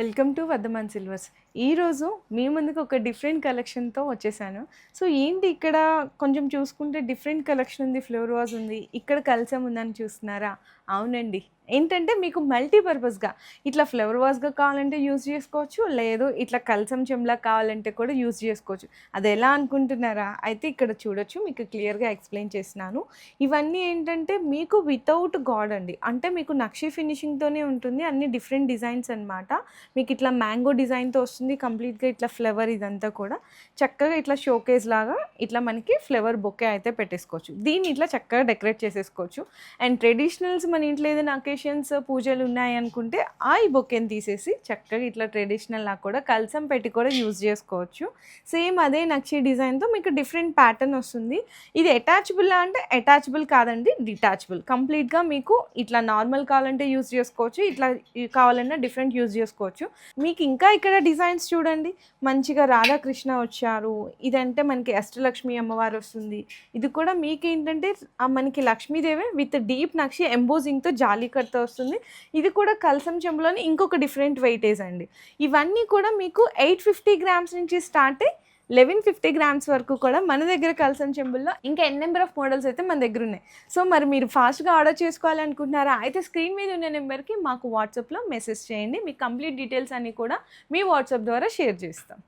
Welcome to Vardhaman silvers. ఈరోజు మీ ముందుకు ఒక డిఫరెంట్ కలెక్షన్తో వచ్చేసాను. సో ఏంటి ఇక్కడ కొంచెం చూసుకుంటే డిఫరెంట్ కలెక్షన్ ఉంది, ఫ్లోర్ వాజ్ ఉంది, ఇక్కడ కల్చం ఉందని చూస్తున్నారా? అవునండి. ఏంటంటే మీకు మల్టీపర్పస్గా ఇట్లా ఫ్లవర్ వాజ్గా కావాలంటే యూజ్ చేసుకోవచ్చు, లేదు ఇట్లా కల్చం చెంలా కావాలంటే కూడా యూజ్ చేసుకోవచ్చు. అది ఎలా అనుకుంటున్నారా? అయితే ఇక్కడ చూడొచ్చు, మీకు క్లియర్గా ఎక్స్ప్లెయిన్ చేస్తున్నాను. ఇవన్నీ ఏంటంటే మీకు వితౌట్ గాడ్ అండి, అంటే మీకు నక్షి ఫినిషింగ్తోనే ఉంటుంది, అన్ని డిఫరెంట్ డిజైన్స్ అనమాట. మీకు ఇట్లా మ్యాంగో డిజైన్తో వస్తుంది కంప్లీట్గా, ఇట్లా ఫ్లవర్ ఇదంతా కూడా చక్కగా ఇట్లా షోకేస్ లాగా ఇట్లా మనకి ఫ్లవర్ బొకే అయితే పెట్టేసుకోవచ్చు. దీన్ని ఇట్లా చక్కగా డెకరేట్ చేసేసుకోవచ్చు. అండ్ ట్రెడిషనల్స్ మన ఇంట్లో ఏదైనా అకేషన్స్ పూజలు ఉన్నాయనుకుంటే ఈ బొకేని తీసేసి చక్కగా ఇట్లా ట్రెడిషనల్ లాగా కూడా కల్సం పెట్టి కూడా యూజ్ చేసుకోవచ్చు. సేమ్ అదే నక్షి డిజైన్తో మీకు డిఫరెంట్ ప్యాటర్న్ వస్తుంది. ఇది అటాచబుల్ అంటే అటాచబుల్ కాదండి, డిటాచబుల్. కంప్లీట్గా మీకు ఇట్లా నార్మల్ కావాలంటే యూజ్ చేసుకోవచ్చు, ఇట్లా కావాలన్నా డిఫరెంట్ యూజ్ చేసుకోవచ్చు. మీకు ఇంకా ఇక్కడ డిజైన్స్ చూడండి, మంచిగా రాధాకృష్ణ వచ్చారు. ఇదంటే మనకి అష్టలక్ష్మి అమ్మవారు వస్తుంది. ఇది కూడా మీకు ఏంటంటే మనకి లక్ష్మీదేవి విత్ డీప్ నక్షి ఎంబోజింగ్తో జాలీకట్తో వస్తుంది. ఇది కూడా కల్సం చెంబులోని ఇంకొక డిఫరెంట్ వెయిటేజ్ అండి. ఇవన్నీ కూడా మీకు 850 గ్రామ్స్ నుంచి స్టార్ట్ అయ్యి 1150 గ్రామ్స్ వరకు కూడా మన దగ్గర కల్సం చెంబుల్లో ఇంకా నెంబర్ ఆఫ్ మోడల్స్ అయితే మన దగ్గర ఉన్నాయి. సో మరి మీరు ఫాస్ట్గా ఆర్డర్ చేసుకోవాలనుకుంటున్నారా? అయితే స్క్రీన్ మీద ఉన్న నెంబర్కి మాకు వాట్సాప్లో మెసేజ్ చేయండి. మీకు కంప్లీట్ డీటెయిల్స్ అన్నీ కూడా మీ వాట్సాప్ ద్వారా షేర్ చేస్తాం.